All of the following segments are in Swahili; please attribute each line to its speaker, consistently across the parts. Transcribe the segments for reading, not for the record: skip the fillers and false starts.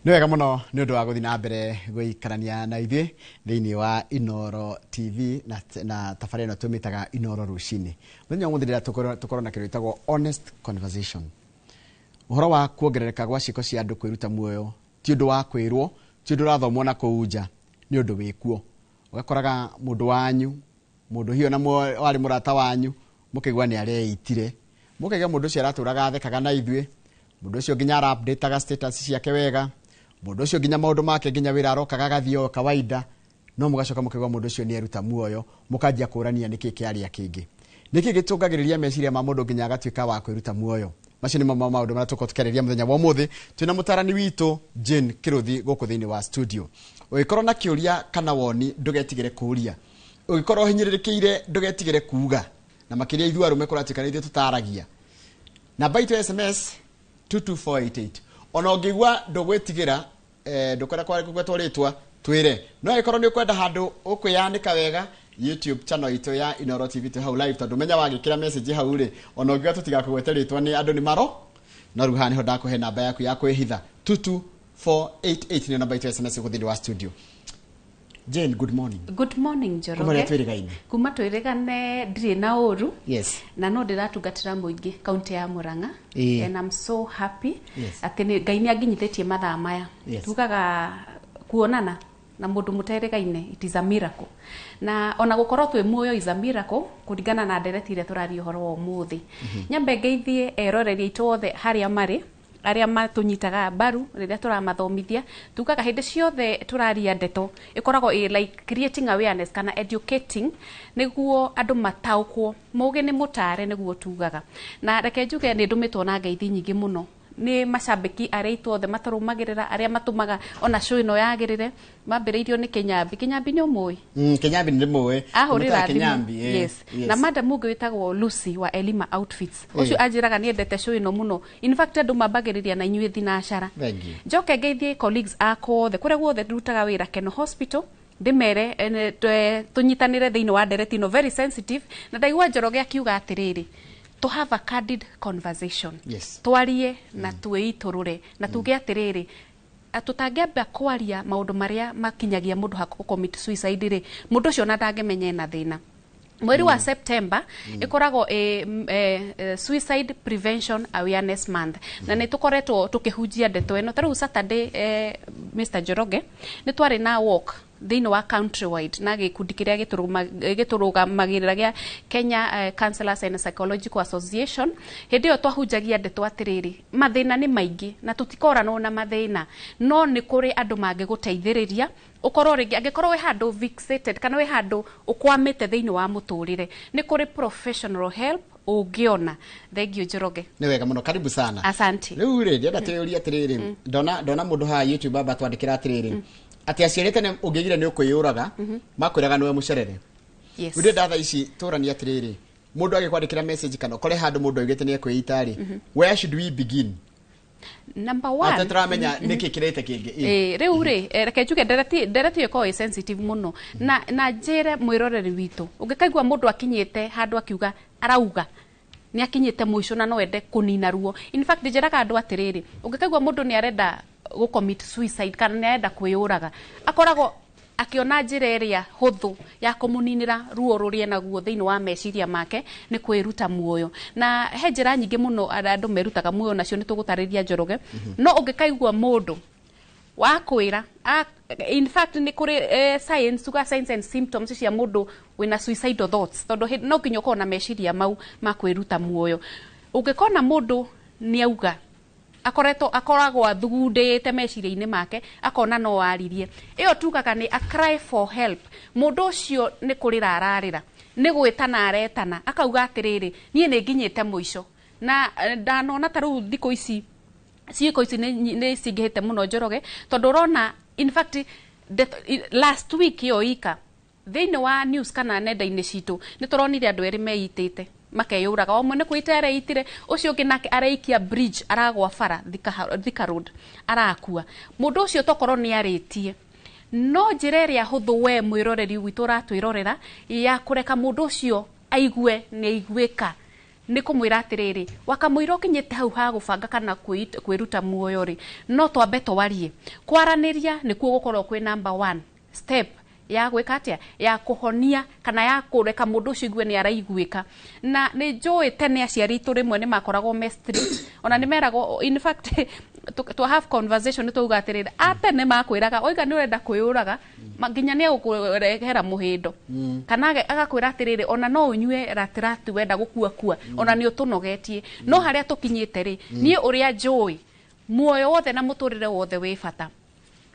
Speaker 1: Nĩ wega mũno nĩ ũndũ wa gũthiĩ na mbere gũikarania na ithuĩ thĩinĩ wa Inooro TV na tabarĩra ĩno tũmĩtaga Inooro rũcinĩ. Mũthenya ũmũthĩ rĩrĩa tũkorwo na kĩndũ gĩtagwo honest conversation. Ũhoro wa kuongerereka gwa ciĩko cia andũ kwĩruta muoyo ti ũndũ wa kwĩrwo, ti ũndũ ũrathomwo na kũu nja, nĩ ũndũ wĩkuo. Ũgakoraga mũndũ wanyu, mũndũ hiyo na warĩ mũrata wanyu, mũkĩigua nĩ areitire. Mũkĩigua mũndũ ũcio aratũraga athekaga na ithuĩ, mũndũ ũcio nginya ara-updateaga status ciake wega, mũndũ ũcio nginya maũndũ make nginya wĩra arokaga gathio kawaida, no mũgacoka mũkĩigua mũndũ ũcio nĩ aruta muoyo, mũkanjia kũrania nĩkĩ kĩarĩa kĩngĩ. Nĩkĩ gĩtũngagĩrĩria meciria ma mũndũ nginya agatuĩka wa kwĩruta muoyo. Macio nĩmo maũndũ marĩa tũkorwo tũkĩarĩrĩria mũthenya wa ũmũthĩ. Twĩna mũtarani witũ Jane Kĩrũthi gũkũ thĩinĩ wa studio. Ũgĩkorwo na kĩũria kana woni ndũgetigĩre kũũria. Ũgĩkorwo hinyĩrĩrĩkĩire ndũgetigĩre kuuga. Na makĩria ithuĩ arũme kũratuĩka nĩ ithuĩ tũtaragia. Namba itũ SMS 22488. Ona ũngĩigua ndũgwĩtigĩra ndũkwenda kũgwetwo rĩtwa twĩre. No ĩkorwo nĩ ũkwenda handũ ũkwĩyanĩka wega YouTube channel itũ ya Inooro TV tu hau live tondũ menya wagĩkĩra message hau rĩ ona ũngĩga tũtigakũgwete rĩtwa nĩ andũ nĩ maro. No rĩu haha nĩho ndakũhe namba yaku ya kwĩhitha 22488 nĩ namba itũ SMS gũthĩinĩ wa studio. Jane, good morning.
Speaker 2: Good morning, Njoroge.
Speaker 1: Kuma twĩrĩgaine.
Speaker 2: Kuma twĩrĩgane ndirĩ na ũru.
Speaker 1: Yes.
Speaker 2: Na no ndĩratungatĩra mũingĩ kaunti ya Murang'a. And I'm so happy.
Speaker 1: Yes.
Speaker 2: Atĩ Ngai nĩ anginyithĩtie mathaa maya.
Speaker 1: Yes.
Speaker 2: Tugaga kuonana na mũndũ mũterĩgaine, it is a miracle. Na ona gũkorwo twĩ muoyo is a miracle kũringana na ndereti iria tũraria ũhoro wa ũmũthĩ. Nyambe ngeithie eroreria aitũ othe harĩa marĩ, arĩa matũnyitaga mbaru rĩrĩa tũramathomithia. Tugaga hĩndĩ ciothe tũraria ndeto ĩkoragwo like creating awareness kana educating nĩguo andũ mataũkwo, mũgĩ nĩ mũtare nĩguo tugaga. Na reke njuge nĩ ndũmĩtwo na ngeithi nyingĩ mũno nĩ macambĩki arĩa itũ othe matarũmagĩrĩra, arĩa matũmaga ona show ĩno yagĩrĩre. Mambĩrĩirio nĩ Kĩnyambi. Kĩnyambi nĩ ũmũĩ?
Speaker 1: Kĩnyambi nĩ mũĩ.
Speaker 2: Ahũrĩra Kĩnyambi. Yes. Na madam ũngĩ wĩtagwo Lucy wa Elima Outfits. Ũcio anjĩraga nĩ endete show ĩno mũno. In fact andũ mambagĩrĩria na inyuĩ thinacara. Njoke ngeithie colleagues akwa othe kũrĩa guothe ndutaga wĩra Keno Hospital. Ndĩmere tũnyitanĩre thĩinĩ wa ndereti ĩno very sensitive. Na ndaigua Njoroge akiuga atĩrĩrĩ, to have a candid conversation.
Speaker 1: Yes.
Speaker 2: Twarie na twĩitũrũre na tuge atĩrĩrĩ, tũtangĩamba kwaria maũndũ marĩa makinyagia mũndũ haku commit suicide rĩ, mũndũ ũcio na ndangĩmenya na thĩna. Mweri wa September ĩkoragwo Suicide Prevention Awareness Month. Na nĩ tũkoretwo tũkĩhunjia ndeto ĩno. Tarĩu Saturday Mr. Njoroge nĩ twarĩ na walk thĩinĩ wa countrywide na gĩkundi kĩrĩa gĩtũrũgamagĩrĩra gĩa Kenya Counselors and Psychological Association. Hĩndĩ ĩyo twahunjagia ndeto atĩrĩrĩ, mathĩna nĩ maingĩ na tũtikoranwo na mathĩna, no nĩ kũrĩ andũ mangĩgũteithĩrĩria ũkorwo rĩngĩ angĩkorwo wĩ handũ fixated kana wĩ handũ ũkwamĩte thĩinĩ wa mũtũrĩre, nĩ kũrĩ professional help ũngĩona. Thank you Njoroge.
Speaker 1: Nĩ wega mũno, karibu sana.
Speaker 2: Asante.
Speaker 1: Rĩu rĩ ndĩrenda tũũrie atĩrĩrĩ, ndona mũndũ haha YouTube amba twandĩkĩra atĩrĩrĩ, atĩ aciarĩte nĩ ũngĩgire nĩ ũkwĩyũraga makwĩraga nĩwe mũcerere.
Speaker 2: Yes.
Speaker 1: Rĩu thaa ici tũrania atĩrĩrĩ, mũndũ agĩkwandĩkĩra message kana ũkore handũ mũndũ augĩte nĩ ekwĩita rĩ, where should we begin?
Speaker 2: Number one,
Speaker 1: ate tũramenya nĩkĩ kĩrĩte kĩngĩ.
Speaker 2: Rĩu rĩ reke njuge ndereti ĩkoragwo sensitive mũno na njĩre mwĩroreri witũ, ũngĩkaigua mũndũ akinyĩte handũ akiuga arauga nĩ akinyĩte mũico na no ende kũnina ruo. In fact njĩraga andũ atĩrĩrĩ, ũngĩkaigua mũndũ nĩ arenda commit suicide kana nĩ arenda kwĩyũraga, akoragwo akiona njĩra ĩrĩa hũthũ ya kũmũninĩra ruo rũrĩa naguo thĩinĩ wa meciria make nĩ kwĩruta muoyo. Na he njĩra nyingĩ mũno andũ merutaga muoyo nacio nĩ tũgũtarĩria Njoroge. No ũngĩkaigua mũndũ wa kwĩra, in fact nĩ kũrĩ signs and symptoms cia mũndũ wĩna suicidal thoughts, tondũ no nginya ũkorwo na meciria mau ma kwĩruta muoyo. Ũngĩkona mũndũ nĩ auga akoragwo athugundĩte meciria-inĩ make, akona no aririe, ĩyo tugaga nĩ a cry for help. Mũndũ ũcio nĩ kũrĩra ararĩra, nĩ gwĩtana aretana, akauga atĩrĩrĩ niĩ nĩ nginyĩte mũico. Na ndanona tarĩu thikũ ici ciĩko ici nĩ cingĩhĩte mũno Njoroge, tondũ ũrona in fact last week yo ika thĩinĩ wa news kana nenda-inĩ citũ nĩ tũronire andũ erĩ meitĩte makeyũraga. Omwe nĩ kwĩita areitire, ũcio ũngĩ nake areikia bridge aragwa bara Thika Road arakua. Mũndũ ũcio tokorwo nĩ arĩtie, no njĩra ĩrĩa hũthũ we mwĩroreri witũ ũratwĩrorera ya kũreka mũndũ ũcio aigue nĩ aiguĩka nä kå mwä ra atä rä rä wakamå ira å kinyä te hau ha gå banga kana kwä ruta muoyo rä no twambe twarie kwaranä ria nä kuo gå korwo kwä number 1 step ya gwä ka atä ya kå honia kana ya kå reka må ndå å cio igue nä araiguä ka na nä njå tene aciari itå rä mwe nä makoragwo me strict ona nä meragwo in fact to have conversation nä twauga atä rä rä atene makwä raga oiga nä å renda kwä å raga nginya nä egå kå rehera må hä ndo kana agakwä ra atä rä rä ona no å nyue ratirati wenda gå kuakua ona nä å tå nogetie no harä a tå kinyä te rä niä å rä a njå muoyo wothe na må tå rä re wothe wä bata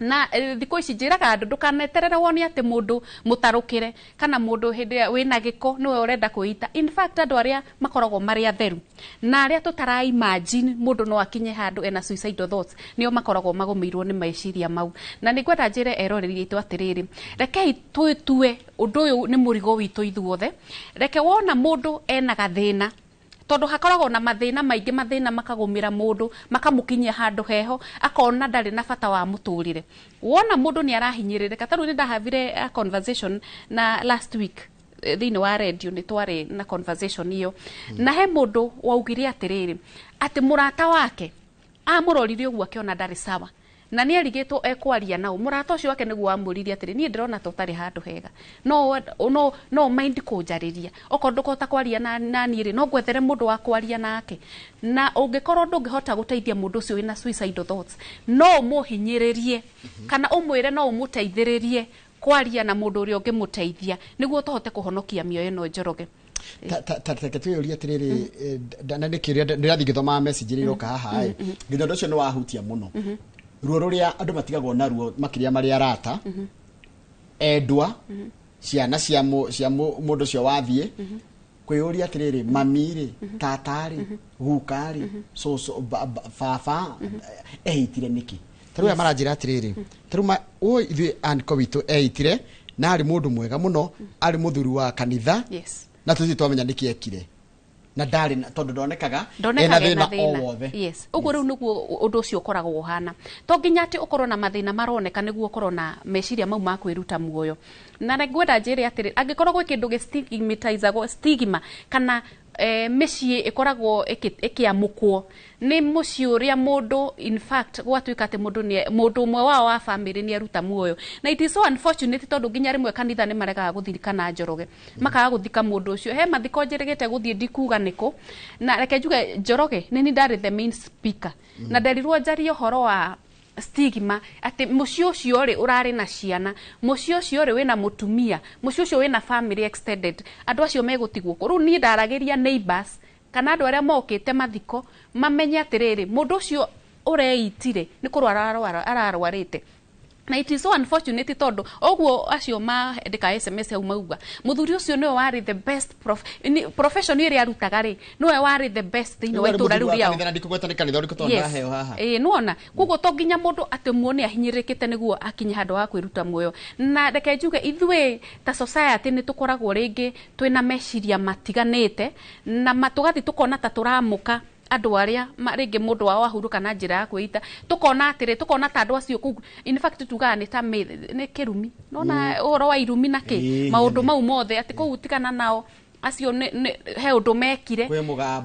Speaker 2: na thikå ici njĩraga andũ ndũkaneterere wone atĩ mũndũ mũtarũkĩre kana mũndũ hĩndĩ ĩrĩa wĩna gĩko nĩwe ũrenda kwĩita. In fact andũ arĩa makoragwo marĩ atheru na arĩa tũtara imagine mũndũ no akinye handũ ena suicidal thoughts nĩo makoragwo magũmĩirwo nĩ meciria mau. Na nĩngwenda njĩre eroreri aitũ atĩrĩrĩ, rekei twĩtue ũndũ ũyũ nĩ mũrigo witũ ithuothe. Reke wona mũndũ ena gathĩna tondu hakoragwo na mathina maingi mathina makagumira mundu makamukinyia handu heho akona ndari na bata wa muturire. Wona mundu ni arahinyiririka taru ni ndahavire a conversation na last week thini wa radio ni twari na conversation iyo na he mundu waugire atiriri ati murata wake amurorire uguo akiona ndari sawa na ni erigitwo ekwaria nao murata ucio wake niguo amuririe atiri ni ndirona totari handu hega no mind kunjariria okorwo ndukota kwaria na niĩ no gwethere mundu wa kwaria nake na ungikorwo ndungihota guteithia mundu ucio wina suicidal thoughts no muhinyiririe kana umwire no umuteithiririe kwaria na mundu uria ungimuteithia niguo tohote kuhonokia mioyo ino njoroge.
Speaker 1: Reke twĩyũrie atĩrĩrĩ na nĩkĩrĩa ndĩrathiĩ ngĩthoma message ĩrĩa ĩroka haha nginya ũndũ ũcio nĩ wahutia mũno ruo rũrĩa andũ matigagwo naruo makĩria marĩ arata endwa ciana cia mũndũ ũcio wathiĩ kwĩyũria atĩrĩrĩ mami-rĩ tata-rĩ guka-rĩ baba ehĩtire nĩkĩ. Tarĩu aya maranjĩra atĩrĩrĩ tarĩu ithuĩ anko witũ ehĩtire na arĩ mũndũ mwega mũno arĩ mũthuri wa kanitha na tũthiĩ twamenya nĩkĩ ekire na ndari tondu ndonekaga ena thina o wothe.
Speaker 2: Yes uguo riu niguo undu ucio ukoragwo uhana to nginya ati ukorwo na mathina maroneka niguo ukorwo na meciria mau ma kwiruta muoyo. Na ngwenda njire atiri angikorwo gwi kindu gistigmatizagwo stigma kana mĩciĩ ikoragwo ikiamukwo ni muciĩ uria mundu in fact gwatuika ati mundu umwe wao wa family ni aruta muoyo na it is so unfortunate tondu nginya rimwe kanitha ni maregaga guthirikana Njoroge makaga guthika mundu ucio he mathiko njerigite guthie ndikuga niku na reke njuge Njoroge ni ndari the main speaker na ndarirwo njarie horo wa stigma ati muciĩ ucio ri urari na ciana muciĩ ucio ri wina mutumia muciĩ ucio wina family extended andu acio megutigwo riu ni ndarageria neighbors kana andu aria mokite mathiko mamenye atiriri mundu ucio ureitire ni kurwara ararwarite na it is so unfortunate tondu oguo acio mandika SMS hau mauga muthuri ucio niwe wari the best profession iri arutaga ri niwe wari the best thini wa itura riu riao nuona koguo to nginya mundu ati muone ahinyirikite niguo akinye handu wa kwiruta muoyo. Na reke njuge ithuĩ ta society ni tukoragwo ringi twina meciria matiganite na matugathi tukona ta turamuka andu aria ringi mundu wao ahuruka na njira ya kwĩita tukona atire tukona ta andu acio kuu in fact tugaga ni ta ni kirumi nona uhoro wa irumi na ki maundu mau mothe ati kuu tikana nao acio he undu mekire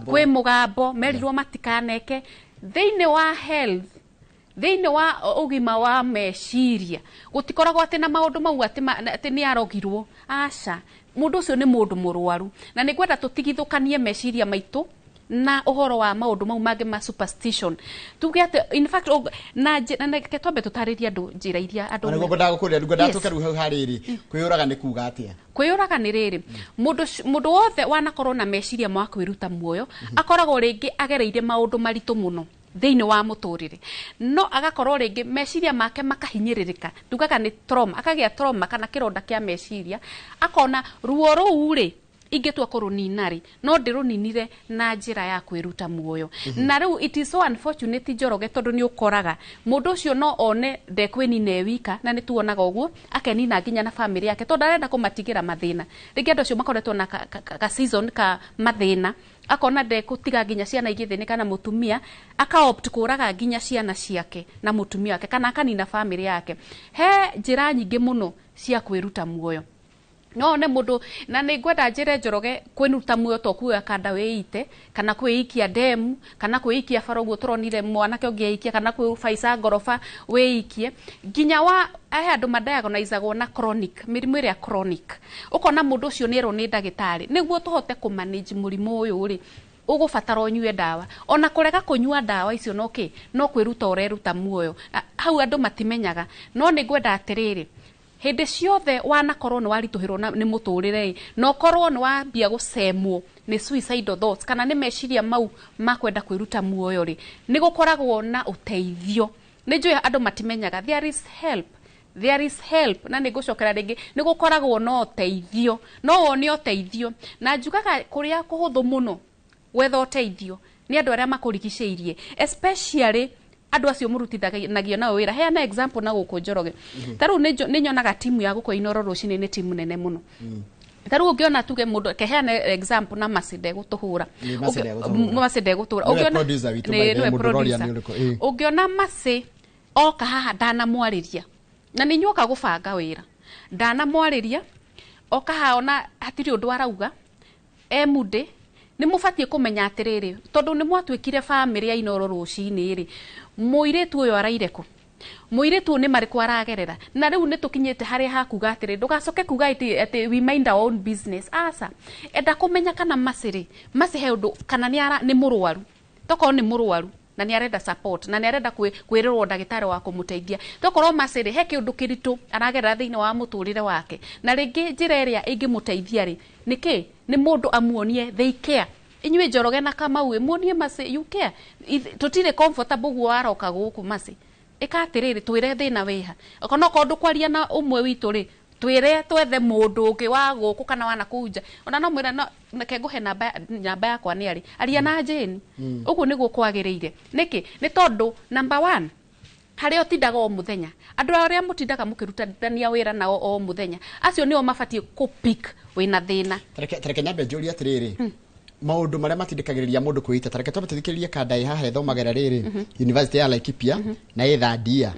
Speaker 2: kwi mugambo merirwo matikaneke thĩinĩ wa health thĩinĩ wa ugima wa meciria gutikoragwo ati na maundu mau ati ni arogirwo aca mundu ucio ni mundu murwaru na ni gwenda tutigithukanie meciria maitu na uhoro wa maundu mau mangĩ ma superstition tuge ati in fact na ke twambe tutariria andu njira iria andu
Speaker 1: na ngwenda gukuria ngwenda tukeru hau hariri kwiyuraga ni kuga atia
Speaker 2: kwiyuraga ni riri mundu wothe wanakorwo na meciria ma kwiruta muoyo akoragwo ringi agereire maundu maritu muno thĩinĩ wa muturire no agakorwo ringi meciria make makahinyiririka tugaga ni trauma akagia trauma kana kironda kia meciria akona ruo ruu ri ingetua kuruninari no ndiruninire na njira ya kwiruta muoyo. Na riu it is so unfortunate Njoroge tondu ni ukoraga mundu ucio no one ndekwinina wika na ni tuonaga uguo akenina nginya na family yake tondu arenda kumatigira mathina ringi andu acio makoretwo na ka season ka mathina akona ndekutiga nginya ciana igithinika na mutumia akaopt kuraga nginya ciana ciake na mutumia wake kana akanina family yake. He njira nyingi muno cia kwiruta muoyo no ne mundu na nä ngwenda njä Njoroge kwĩruta muoyo to kuoya kanda wĩite kana kwĩikia ndemu kana kwĩikia bara ũguo tũronire mwanake ũngĩikia kana kwĩbaica ngoroba wĩikie nginya wa aya andũ madiagonizagwo na chronic mĩrimũ ĩrĩa chronic ũkona mũndũ ũcio nĩ erwo nĩ ndagĩtarĩ nĩguo tũhote kũmanage mũrimũ ũyũ rĩ ũgũbatara ũnyue ndawa ona kũrega kũnyua ndawa icio no kwĩruta ũreruta muoyo hau andũ matimenyaga no nĩ ngwenda atĩrĩrĩ hĩndĩ ciothe wanakorwo nĩ waritũhĩrwo nĩ mũtũrĩre no korwo nĩ wambia gũcemwo nĩ suicidal thoughts kana nĩ meciria mau makwenda kwĩruta muoyo rĩ nĩ gũkoragwo na ũteithio nĩ njũĩ andũ matimenyaga there is help na nĩ ngũcokera rĩngĩ nĩ gũkoragwo na ũteithio no wone ũteithio na njugaga kũrĩa kũhũthũ mũno gwetha ũteithio nĩ andũ arĩa makũrigicĩirie especially andũ acio mũrutithanagia nao wĩra heana example na gũkũ Njoroge tarĩu nĩ nyonaga timu ya gũkũ Inooro rũcinĩ nĩ timu nene mũno tarĩu ũngĩona tuge mũndũ keheana example na Macinde gũtũhũra Macinde gũtũhũra ũngĩona Maci oka haha ndanamwarĩria na nĩ nyoka gũbanga wĩra ndanamwarĩria oka haha ona hatirĩ ũndũ arauga mũndĩ nĩ mũbatiĩ kũmenya atĩrĩrĩ tondũ nĩ mwatuĩkire family ya Inooro rũcinĩ rĩ mũirĩtu ũyũ araire kũ mũirĩtu nĩ marĩkũ aragerera na rĩu nĩ tũkinyĩte harĩa hakuga atĩrĩ ndũgacoke kuga atĩ we mind our own business aca enda kũmenya kana Maci he ũndũ kana nĩ mũrwaru tokorwo nĩ mũrwaru na nĩ arenda support na nĩ arenda kwĩrĩrwo ndagĩtarĩ wa kũmũteithia tokorwo Maci he kĩndũ kĩritũ aragerera thĩinĩ wa mũtũrĩre wake na rĩngĩ njĩra ĩrĩa ĩngĩmũteithia rĩ nĩkĩ nĩ mũndũ amuonie they care inyuĩ Njoroge na Kamau muonie Maci you care tũtirĩ comfortable guo aroka gũkũ Maci ĩka atĩrĩrĩ twĩre thĩna wĩha okorwo no kwaria na ũmwe witũ rĩ twĩre twethe mũndũ ũngĩ wa gũkũ kana wana kũnja ona no mwĩra nake ngũhe namba yakwa nĩ arĩ aria na Jane ũguo nĩguo kwagĩrĩire nĩkĩ nĩ tondũ number 1 harĩa ũtindaga o mũthenya andũ arĩa mũtindaga mũkĩrutithania wĩra nao o mũthenya acio nĩo mabatiĩ kũpick wĩna thĩna
Speaker 1: tareke nyambe njũrie atĩrĩrĩ maũndũ marĩa matindĩkagĩrĩria mũndũ kwĩita tareke twambe tũthikĩrĩrie kanda haha ĩthomagĩra rĩrĩ University ya Laikipia na ĩthandia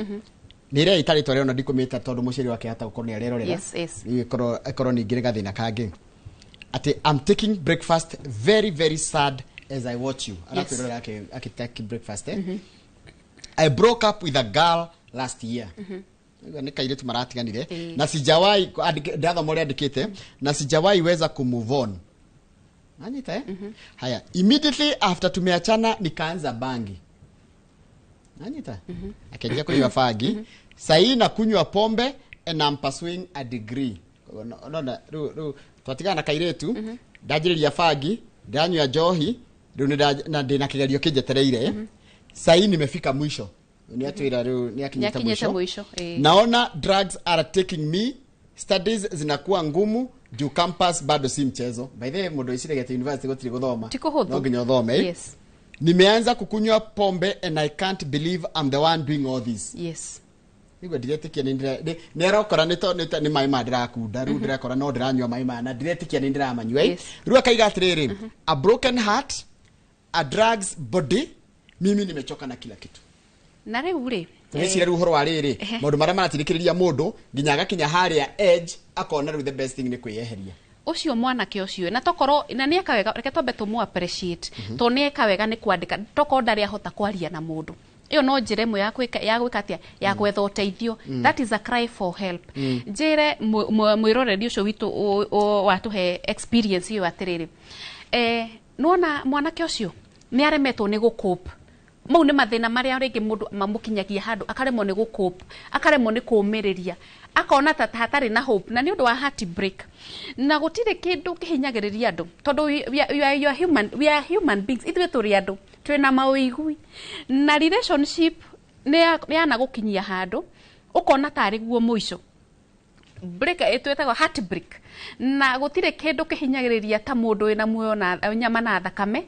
Speaker 1: nĩ ĩrĩa itarĩtwa rĩona ndikũmĩta tondũ mũciari wake hata gũkorwo nĩ arerorera ĩkorwo ningĩ gathĩna kangĩ atĩ I'm taking breakfast very very sad as I watch you arakwĩrora akitake breakfast I broke up with a girl last year nĩ kairĩtu maratiganire na sijawahi ndathoma ũrĩa andĩkĩte na sijawahi weza kumove on anyita haya immediately after tumeachana nikaanza bangi anyita akaingia kunywa fagi sahi na kunywa pombe and I'm pursuing a degree no twatigana kairetu ndajĩrĩria fagi ndanywa njohi rĩu na ndĩna kĩgerio kĩnjetereire sahi nimefika mwisho niatwira rĩu niakinyĩte mwisho naona drugs are taking me studies zinakuwa ngumu juu campus bado si mchezo by the way mũndũ icirĩgete university gũtirĩ gũthoma no nginya ũthome nimeanza kukunywa pombe and I can't believe I'm the one doing all this nĩguo ndiretĩkia nĩ arokora nĩ maĩ ma ndirakunda rĩu ndirakora no ndiranyua maĩ ma na ndiretĩkia nĩ ndiramanyua rĩu akaiga atĩrĩrĩ a broken heart a drugs body mimi nimechoka na kila kitu
Speaker 2: na rĩu rĩ
Speaker 1: Nĩcira rĩu ũhoro wa rĩrĩ maũndũ marĩa maratindĩkĩrĩria mũndũ nginya agakinya harĩa edge akona rĩu the best thing nĩ kwĩyeheria
Speaker 2: ucio mwanake ucio na tokorwo na nĩ eka wega reke twambe tũmũ appreciate to nĩ eka wega nĩ kwandĩka tokorwo ndarĩ ahota kwaria na mũndũ iyo no njĩra ĩmwe ya gwĩka atĩa ya gwetha ũteithio that is a cry for help njĩre mwĩroreri ũcio witũ watũhe experience iyo atĩrĩrĩ nona mwanake ucio nĩ aremetwo nĩ gũcope mau nĩ mathĩna marĩa rĩngĩ mũndũ mamũkinyagia handũ akaremwo nĩ gũcope akaremwo nĩ kũũmĩrĩria akona ta hatarĩ na hope na nĩ ũndũ wa heart break na gũtirĩ kĩndũ kĩhinyagĩrĩria andũ tondũ we are human beings ithuĩ tũrĩ andũ twĩna maũigui na relationship nĩ yana gũkinyia handũ ũkona tarĩ guo mũico break ĩtwĩtagwo heart break na gũtirĩ kĩndũ kĩhinyagĩrĩria ta mũndũ wĩna muoyo na nyama na thakame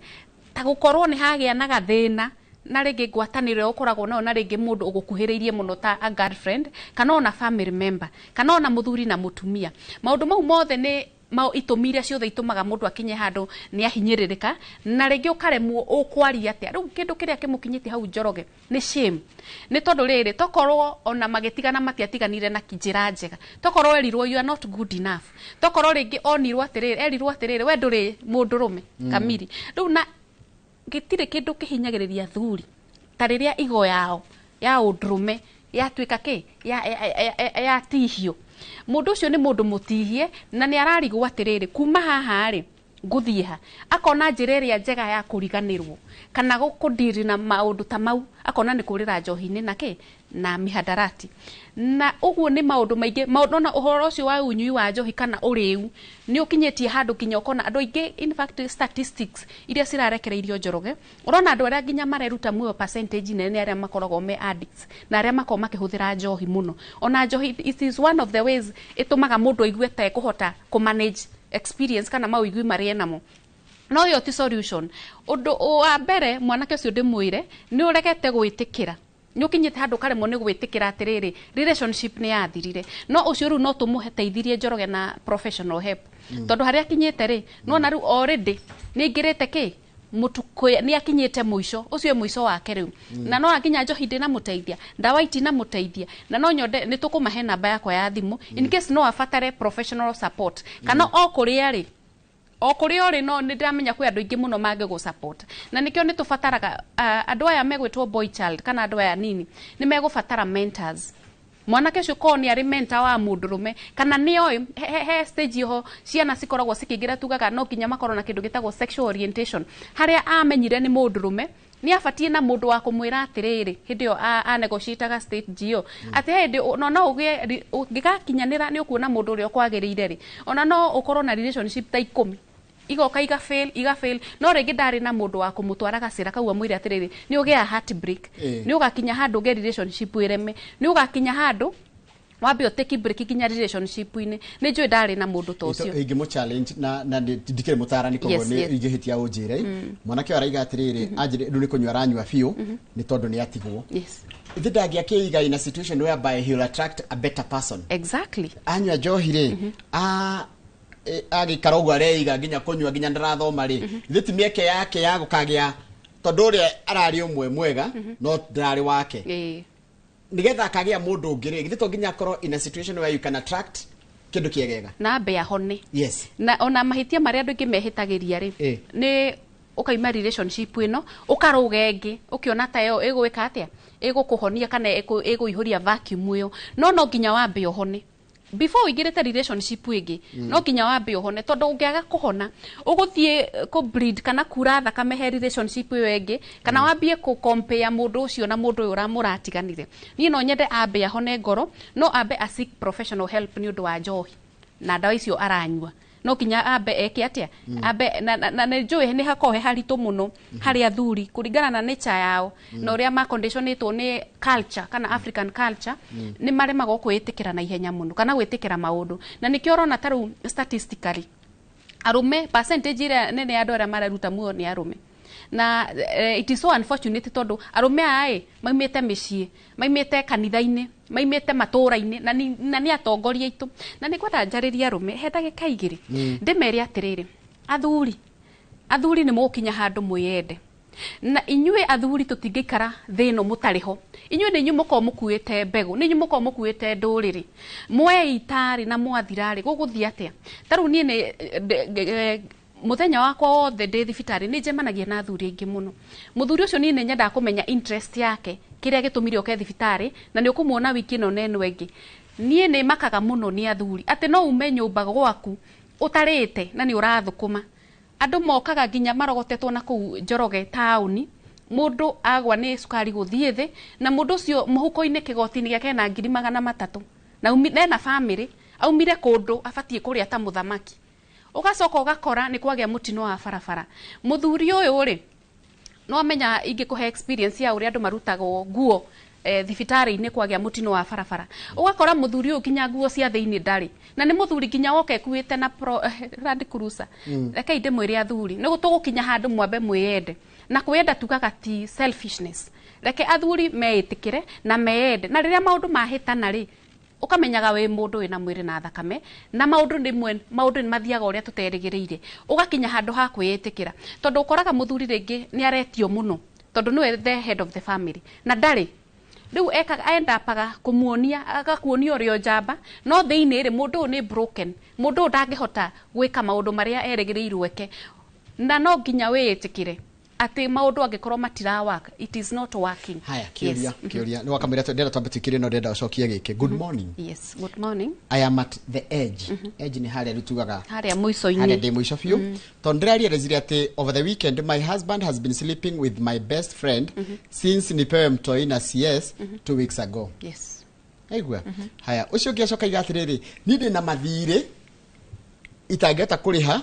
Speaker 2: ta gũkorwo nĩ hagĩa na gathĩna na rĩngĩ ngwatanĩro ũkoragwo nayo na rĩngĩ mũndũ ũgũkuhĩrĩirie mũno ta a girlfriend kana ona family member kana ona mũthuri na mũtumia maũndũ mau mothe nĩ itumire ciothe itumaga mundu akinye handu ni ahinyiririka na rĩngĩ ũkaremwo ũkwaria atĩa rĩu kĩndũ kĩrĩa kĩmũkinyĩtie hau Njoroge nĩ shame nĩ tondũ rĩrĩ tokorwo ona magĩtigana matiatiganire na njĩra njega tokorwo erirwo you are not good enough tokorwo rĩngĩ onirwo atĩrĩrĩ erirwo atĩrĩrĩ we ndũrĩ mũndũrũme kamiri rĩu na gĩtirĩ kĩndũ kĩhinyagĩrĩria athuri ta rĩrĩa igo yao ya ũndũrũme yatuĩka kĩ ya tihio mundu ucio ni mundu mutihie na ni ararigwo atiriri kuma haha ri nguthie ha akona njira iria njega ya kuriganirwo kana gukudiri na maundu ta mau akona ni kurira njohi-ini na mihadarati na uguo ni maundu maingi maundu na uhoro ucio wa unyui wa njohi kana uriu ni ukinyetie handu kinya ukona andu aingi in fact statistics iria cirarekereirio Njoroge urona andu aria nginya mareruta muo percentage nene aria makoragwo me addicts na aria makoma makihuthira njohi muno ona njohi it is one of the ways itumaga mundu aigue ta kuhota ku manage experience kana mauigui maria namo no yo ti solution undu wa mbere mwanake ucio ndimwire ni uregete gwitikira ni ukinyite handu karemwo ni gwitikira atiriri relationship ni yathirire no ucio ru no tumuheteithirie Njoroge na professional help tondu haria kinyite ri no na ru already ni ngirite ki mutuko ni akinyite muico ucio muico wake riu na no akinya njohi ndina muteithia ndawa itina muteithia na no nyonde ni tukumahe namba yakwa ya thimu in case no afatare professional support kana okuria ri okuria ri no ni ndamenya kwi andu ingi muno mage go support na nikio ni tufataraga andu aya megwitwo boy child kana andu aya nini ni megufatara mentors mwanake ucio ko ni ari mentor wa mundurume kana ni oi he stage ho ciana cikoragwo cikingira tugaga no kinya makorwo na kindu gitagwo sexual orientation haria amenyire ni mundurume ni afatie na mundu wa kumwira atiriri hindi yo a negotiate state gio ati hindi no ugie ngigakinyanira ni ukuona mundu uri kwagirire ri ona no ukorwo na relationship ta 10 igoka iga fail no rĩngĩ ndari na mundu wa kumutwara gacira kau amwire atiriri ni ugia heartbreak ni ugakinya handu ge relationship ireme ni ugakinya handu wambe uteki break kinya relationship ini ni njui ndari na mundu ta ucio
Speaker 1: ingimo challenge na ndikire mutarani kogo ni ingihitia unjire mwanake araiga atiriri anjire ndu ni kunywa ranywa fiu ni tondu ni atigwo ithidangia kiiga in a situation whereby he will attract a better person
Speaker 2: exactly
Speaker 1: anywa njohire agikara uguo areiga nginya kunywa nginya ndarathoma ri thithi mieke yake ya gukagia tondu uri arari umwe mwega no ndarari wake nigetha akagia mundu ngiri thithi nginya korwo in a situation where you can attract kindu kiegega
Speaker 2: na be ahone
Speaker 1: yes
Speaker 2: na ona mahitia mari andu ingi mehitagiria ri ni ukaima relationship ino ukaruga ingi ukiona ta yo igwika atia igukuhonia kana iguihuria vacuum yo no nginya wambe ohone before wigirete relationship ingi no kinya wambe ohone tondu ungiaga kuhona uguthie ku breed kana kura thakame he relationship iyo ingi kana wambie ku compare mundu ucio na mundu uyu uramuratiganire ni no nyende ambe ahone ngoro no ambe a seek professional help ni undu wa njohi na ndawa icio aranywa no kinya ambe eke atia ambe na njui ni hakohe haritu muno hari athuri kuringana na nature yao na uria ma conditionetwo ni culture kana African culture ni maremaga kwitikira na ihenya muno kana gwitikira maundu na nikio rona taru statistically arume percentage ire nene ya dora mararuta muo ni arume na it is so unfortunate tondu arume ai maimite micii maimite kanitha-ini maimite matura-ini na ni atongoria itu na ni kwenda njariria arume he ndagika igiri ndimeri atiriri athuri ni mukinya handu mwiyende na inyue athuri tutingikara thino mutariho inyue ni inyue muko mukuite mbegu ni inyue muko mukuite nduriri mweitari na mwathirari guguthia atia taru nie ni muthenya wakwa wothe ndi thibitari ni njemanagia na athuri aingi muno muthuri ucio ni nyenda kumenya interest yake kiria gitumire oke thibitari na ni ukumuona wiki no neno engi nie ni makaga muno ni athuri ati no ume nyumba gwaku utarite na ni urathukuma andu mokaga nginya marogotetwo na ku Njoroge tauni mundu agwa ni sukari guthie thi na mundu ucio muhuko-ini kigoti-ini giake na 300 na na family aumire kundu afatie kuria ta muthamaki ugacoka ugakora ni kwagia mutino wa barabara muthuri uyu ri no amenya ingikuhe experience ya uria andu marutagwo nguo thibitari-ini kwagia mutino wa barabara ugakora muthuri uyu kinya nguo cia thiini ndari na ni muthuri kinya woke kuite na Land Cruiser reke inde mwiri athuri ni gutugukinya handu mwambe mwiyende na kwenda tugaga ti selfishness reke athuri meitikire na meende na riria maundu mahitana ri ukamenyaga we mundu wina mwiri na thakame na maundu ni mathiaga uria tuterigiriire ugakinya handu ha kwiyitikira tondu ukoraga muthuri ringi ni aretio muno tondu niwe the head of the family na ndari riu enda paga kumuonia agakuonia urio njamba no thiini ri mundu ni broken mundu ndangihota gwika maundu maria erigiriirwo eke na no nginya wiyitikire ati maundu angikorwo matira work, it is not working.
Speaker 1: Haya, kiuria ni wakamira ndenda twambitikire no ndenda ucokia giki. Good morning.
Speaker 2: Yes, good morning.
Speaker 1: I am at the edge. Edge ni haria ritugaga
Speaker 2: haria muico-ini,
Speaker 1: haria ndi muico biu. Tondiraria rezire ati over the weekend my husband has been sleeping with my best friend since nipewe mtoi na CS 2 weeks ago.
Speaker 2: Yes.
Speaker 1: Aigua. Haya, ucio ngiacoka igatiriri ni ndi na mathire itangeta kuriha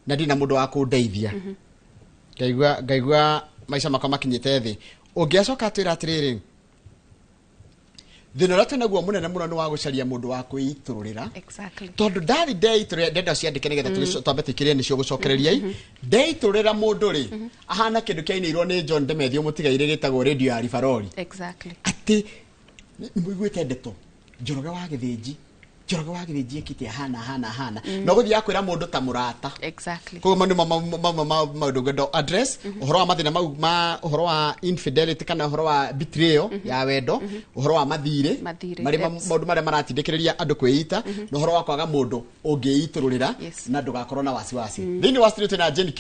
Speaker 1: na ndi na mundu wa kundeithia. Ngaigua maisha makwa makinyite thi ungiacoka atwira atiriri thina uria twinaguo munene muno ni wa gucaria mundu wa kwiitururira.
Speaker 2: Exactly.
Speaker 1: Tondu ndathi ndeitururira ndenda ciandike nigetha twambe tikirie nicio gucokereria ndeitururira mundu ri ahana kindu kiainirwo ni John Ndemethio mutigaire gitagwo radio ya Rifarori.
Speaker 2: Exactly.
Speaker 1: Ati muiguite ndeto Njoroge wa Githĩnji ekite hana no guthia kwira mundu ta murata.
Speaker 2: Exactly.
Speaker 1: Ko mandu maundu ngendo address uhoro wa mathina mau ma uhoro wa infidelity kana uhoro wa betrayal ya wendo uhoro wa mathire mari maundu maria maratindikiriria andu kwiita no uhoro wa kwaga mundu ungiitururira na ndugakorwo na wasiwasi. Thini wa street na Jane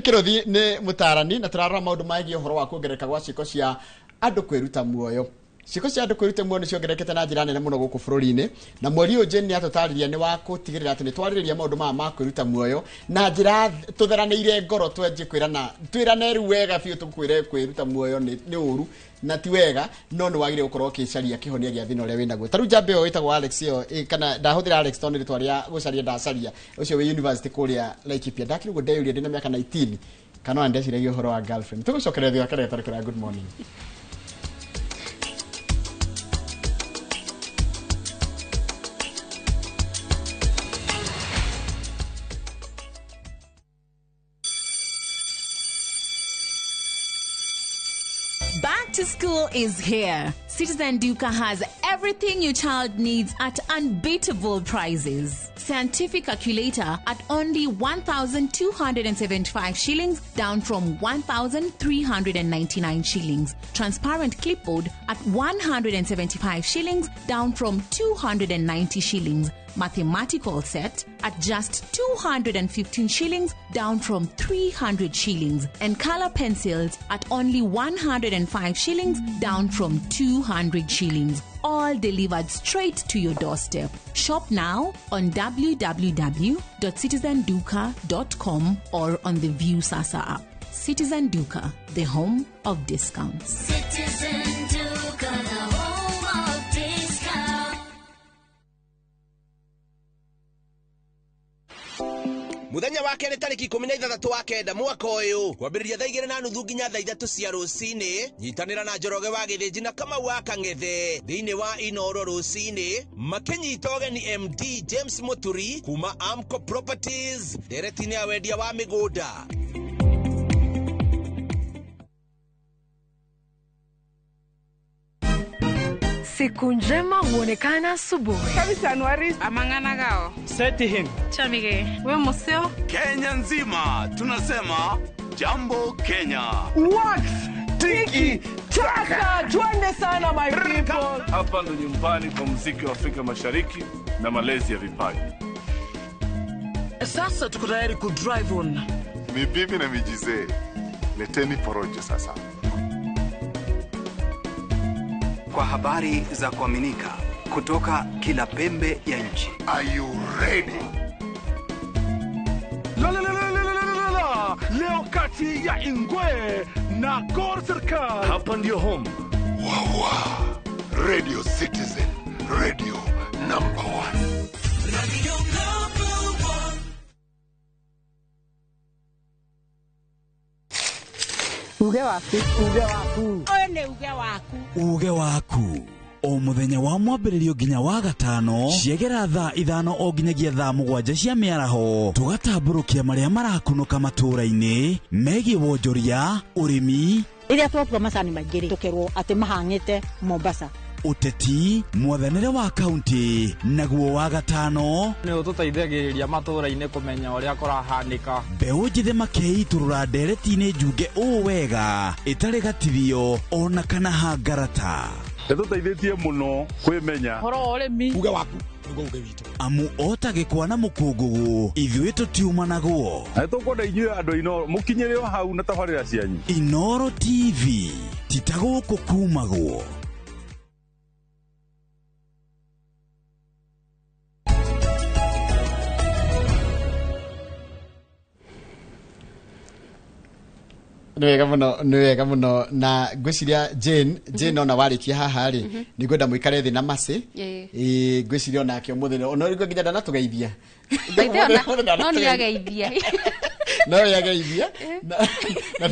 Speaker 1: Kirothi ni mutarani na turarora maundu maigi uhoro wa kuongereka gwa ciiko cia andu kwiruta muoyo. Ciiko cia andu kwiruta muoyo ni ciongerekete na njira nene muno guku bururi-ini na mweri uyu Jane atutariria ni wa gutigirira ati ni twaririria maundu ma kwiruta muoyo na njira tutheraniire ngoro twenje kwirana twirane ru wega biu tukwire kwiruta muoyo ni uru na ti wega no ni wagire gukorwo kicaria kihonia gia thina uria winaguo. Taru jambe o itagwo Alex yo kana ndahuthira Alex Tony ritwa ria gucaria ndacaria ucio we university kuria Laikipia ndakirugo ndeyuria ndina miaka 19 kana ndeciragia uhoro wa girlfriend tugucokereria thio akare tarikira good morning.
Speaker 3: Back to school is here. Citizen Duka has everything your child needs at unbeatable prices. Scientific calculator at only 1,275 shillings, down from 1,399 shillings. Transparent clipboard at 175 shillings, down from 290 shillings. Mathematical set at just 215 shillings, down from 300 shillings. And color pencils at only 105 shillings, down from 200 shillings. All delivered straight to your doorstep. Shop now on www.citizenduka.com or on the View Sasa app. Citizen Duka, the home of discounts.
Speaker 4: Citizen Duka, the home of discounts.
Speaker 5: Muthenya wa kere tariki 16 wa kenda mwaka uyu kwambiriria thaa 2:30 nginya thaa 3 cia rucini nyitanira na Njoroge wa Githĩnji na Kamau wa Kang'ethe thiini wa Inoro rucini makinyita ũgeni MD James Muturi kuma Amco Properties nderetini ya wendia wa migunda.
Speaker 6: Siku njema huonekana asubuhi.
Speaker 7: Kabisa Januari
Speaker 8: amangana gao.
Speaker 7: Seti him.
Speaker 8: Chamige. We museo.
Speaker 9: Kenya nzima tunasema jambo Kenya.
Speaker 7: Wax tiki taka. Twende sana my people.
Speaker 10: Hapa ndo nyumbani kwa muziki wa Afrika Mashariki na malezi ya vipaji.
Speaker 7: Sasa tuko tayari ku drive on.
Speaker 9: Mibibi na mijize. Leteni porojo sasa.
Speaker 11: Kwa habari za kuaminika kutoka kila pembe ya nchi.
Speaker 9: Are you ready?
Speaker 10: La. Leo kati ya Ingwe na Gor Serikali. Hapa ndio home.
Speaker 9: Wawa. Radio Citizen. Radio number 1.
Speaker 4: Radio number 1.
Speaker 7: Uge waku.
Speaker 8: One uge waku.
Speaker 12: Uge waku. O muthenya wa mwambĩrĩrio nginya wa gatano ciegera thaa 5 o nginyagia thaa 7 cia mĩaraho tugatambũrũkia marĩa marakunũka matũũra-inĩ megiĩ wonjoria ũrĩmi
Speaker 13: Iria twatua macani maingĩ tukerwo atĩ mahang'ĩte Mombasa
Speaker 12: uteti mwathanire wa kaunti naguo wa gatano
Speaker 13: nĩ ũtũteithagĩrĩria matũũra-inĩ kũmenya ũrĩa kũrahanĩka
Speaker 12: mbeũ njĩthĩ makeiturũra ndereti-inĩ njunge ũũ wega ĩtarĩ gatithio ona kana hangarata
Speaker 10: Nĩtũteithĩtie mũno kwĩmenya
Speaker 13: ũhoro wa ũrĩmi
Speaker 10: uge waku nĩguo uge witũ
Speaker 12: amu otagĩkwa na mũkũngũgũ ithuĩ tũtiuma naguo
Speaker 10: na nĩtũkwenda inyuĩ andũ Inooro mũkinyĩre o hau na tabarĩra cianyu
Speaker 12: Inooro TV titagũkũ kumagwo
Speaker 1: nĩ wega mũno na ngwĩciria Jane ona warĩkia haha rĩ nĩ ngwenda mũikare thĩ na Mercy ngwĩciria onake ũmũthĩ ona ũrĩkũ nginya ndanatũgeithia
Speaker 2: no nĩ ageithia
Speaker 1: no yageithia na